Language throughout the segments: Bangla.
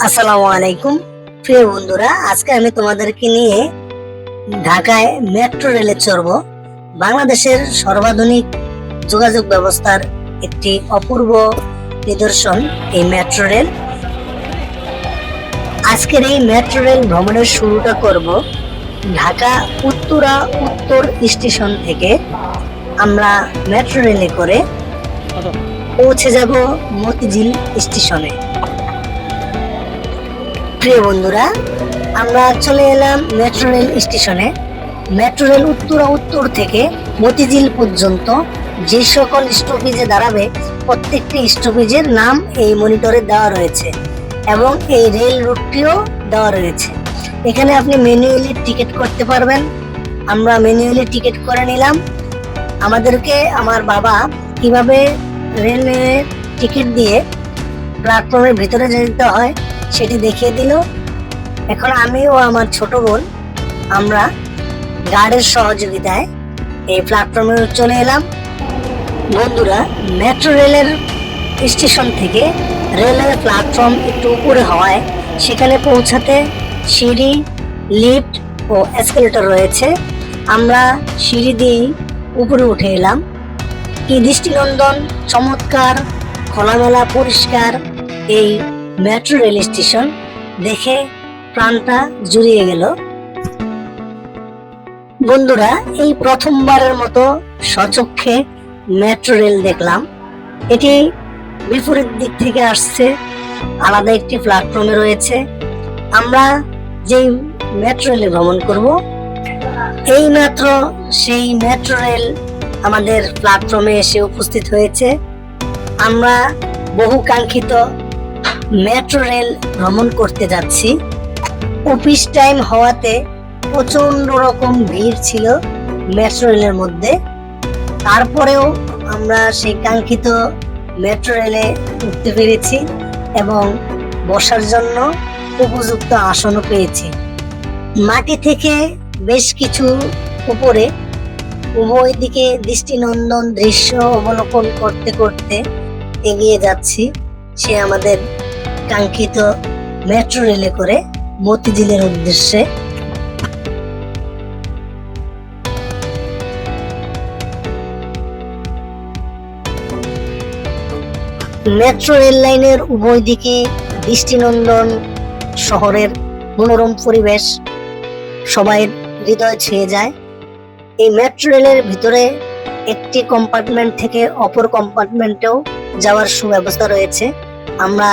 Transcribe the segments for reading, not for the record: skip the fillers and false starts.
আসসালামু আলাইকুম প্রিয় বন্ধুরা, আজকে আমি তোমাদেরকে নিয়ে ঢাকায় মেট্রো রেলে চড়বো। বাংলাদেশের সর্বাধুনিক যোগাযোগ ব্যবস্থার একটি অপূর্ব নিদর্শন এই মেট্রো রেল। আজকের এই মেট্রো রেল ভ্রমণের শুরুটা করব ঢাকা উত্তরা উত্তর স্টেশন থেকে। আমরা মেট্রো রেলে করে পৌঁছে যাব মতিঝিল স্টেশনে। প্রিয় বন্ধুরা, আমরা চলে এলাম মেট্রো রেল স্টেশনে। মেট্রো রেল উত্তরা উত্তর থেকে মতিঝিল পর্যন্ত যে সকল স্টপেজে দাঁড়াবে প্রত্যেকটি স্টপেজের নাম এই মনিটরে দেওয়া রয়েছে এবং এই রেল রুটটিও দেওয়া রয়েছে। এখানে আপনি ম্যানুয়ালি টিকিট করতে পারবেন। আমরা ম্যানুয়ালি টিকিট করে নিলাম। আমাদেরকে আমার বাবা কিভাবে রেলে টিকিট দিয়ে প্ল্যাটফর্মের ভিতরে যেতে হয় সেটি দেখিয়ে দিল। এখন আমি ও আমার ছোট বোন আমরা গার্ডের সহযোগিতায় এই প্ল্যাটফর্মে চলে এলাম। বন্ধুরা, মেট্রো রেলের স্টেশন থেকে রেলের প্ল্যাটফর্ম একটু উপরে হওয়ায় সেখানে পৌঁছাতে সিঁড়ি, লিফট ও এসকেলেটর রয়েছে। আমরা সিঁড়ি দিয়েই উপরে উঠে এলাম। কি দৃষ্টিনন্দন, চমৎকার, খোলামেলা, পরিষ্কার এই মেট্রো রেল স্টেশন দেখে প্রাণটা জুড়িয়ে গেল। বন্ধুরা, এই প্রথমবারের মতো সচক্ষে মেট্রো রেল দেখলাম। এটি বিপরীত দিক থেকে আসছে, আলাদা একটি প্ল্যাটফর্মে রয়েছে। আমরা যেই মেট্রো রেলে ভ্রমণ করব এই মাত্র সেই মেট্রো রেল আমাদের প্ল্যাটফর্মে এসে উপস্থিত হয়েছে। আমরা বহু কাঙ্ক্ষিত মেট্রো রেল ভ্রমণ করতে যাচ্ছি। অফিস টাইম হওয়াতে প্রচন্ড রকম ভিড় ছিল মেট্রো রেলের মধ্যে। তারপরেও আমরা সেই কাঙ্ক্ষিত মেট্রো রেলে উঠতে পেরেছি এবং বসার জন্য উপযুক্ত আসনও পেয়েছি। মাটি থেকে বেশ কিছু উপরে উভয় দিকে দৃষ্টিনন্দন দৃশ্য অবলোকন করতে করতে এগিয়ে যাচ্ছি সে আমাদের কাঙ্ক্ষিত মেট্রো রেলে করে মতিঝিলের উদ্দেশ্যে। মেট্রো রেল লাইনের উভয় দিকে দৃষ্টিনন্দন শহরের মনোরম পরিবেশ সবাই হৃদয় ছুঁয়ে যায়। এই মেট্রো রেলের ভিতরে একটি কম্পার্টমেন্ট থেকে অপর কম্পার্টমেন্টেও যাওয়ার সুব্যবস্থা রয়েছে। আমরা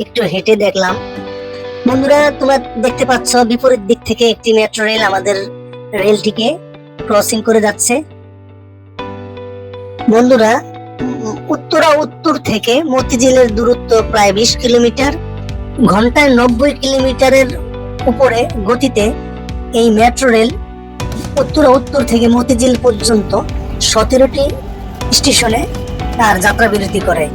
একটু হেঁটে দেখলাম। বন্ধুরা, তোমরা দেখতে পাচ্ছ বিপরীত দিক থেকে একটি মেট্রো রেল আমাদের রেলটিকে ক্রসিং করে যাচ্ছে। বন্ধুরা, উত্তরা উত্তর থেকে মতিঝিলের দূরত্ব প্রায় 20 কিলোমিটার। ঘন্টায় 90 কিলোমিটারের উপরে গতিতে এই মেট্রো রেল উত্তরা উত্তর থেকে মতিঝিল পর্যন্ত 17টি স্টেশনে তার যাত্রা বিরতি করে।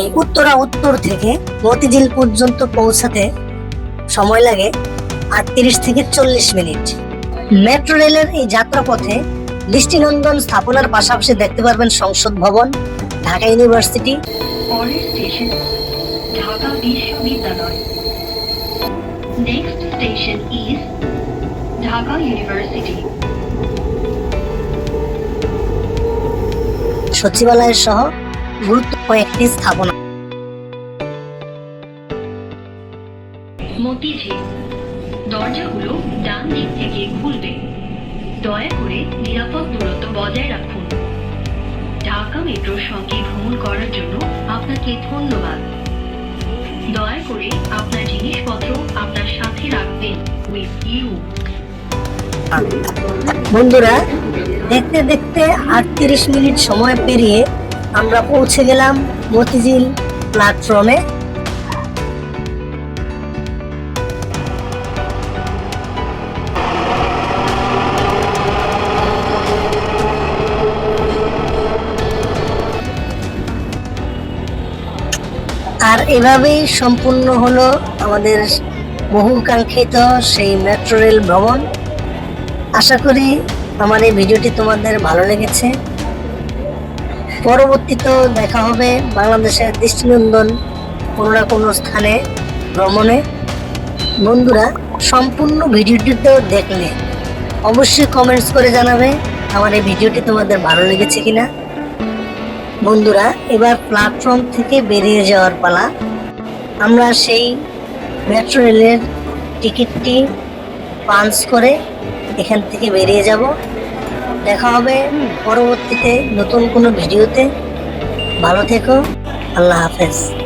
এই উত্তরা উত্তর থেকে মতিঝিল পর্যন্ত পৌঁছাতে সময় লাগে 38 থেকে 40 মিনিট। মেট্রো রেলের এই যাত্রাপথে দৃষ্টিনন্দন স্থাপনার পাশাপাশি দেখতে পারবেন সংসদ ভবন, ঢাকা ইউনিভার্সিটি। পরের স্টেশন ঢাকা বিশ্ববিদ্যালয়। Next station is Dhaka university. সচিবালয় সহ গুরুত্বপূর্ণ কয়েকটি স্থাপনা। মতিঝিল, দরজাগুলো ডান দিক থেকে খুলবে। দয়া করে নিরাপদ দূরত্ব বজায় রাখুন। ঢাকা মেট্রোর সঙ্গে ভ্রমণ করার জন্য আপনাকে ধন্যবাদ। দয়া করে আপনার জিনিসপত্র আপনার সাথে রাখবেন। With you. বন্ধুরা, দেখতে দেখতে 38 মিনিট সময় পেরিয়ে আমরা পৌঁছে গেলাম মতিঝিল প্ল্যাটফর্মে। আর এভাবেই সম্পূর্ণ হলো আমাদের বহু কাঙ্ক্ষিত সেই মেট্রো রেল ভ্রমণ। আশা করি আমার এই ভিডিওটি তোমাদের ভালো লেগেছে। পরবর্তীতে দেখা হবে বাংলাদেশের দৃষ্টিনন্দন কোনো না কোনো স্থানে। ভ্রমণে। বন্ধুরা, সম্পূর্ণ ভিডিওটিতেও দেখলে অবশ্যই কমেন্টস করে জানাবে আমার এই ভিডিওটি তোমাদের ভালো লেগেছে কিনা। বন্ধুরা, এবার প্ল্যাটফর্ম থেকে বেরিয়ে যাওয়ার পালা। আমরা সেই মেট্রো রেলের টিকিটটি পাঞ্চ করে এখান থেকে বেরিয়ে যাব। দেখা হবে পরবর্তীতে নতুন কোনো ভিডিওতে। ভালো থেকো, আল্লাহ হাফেজ।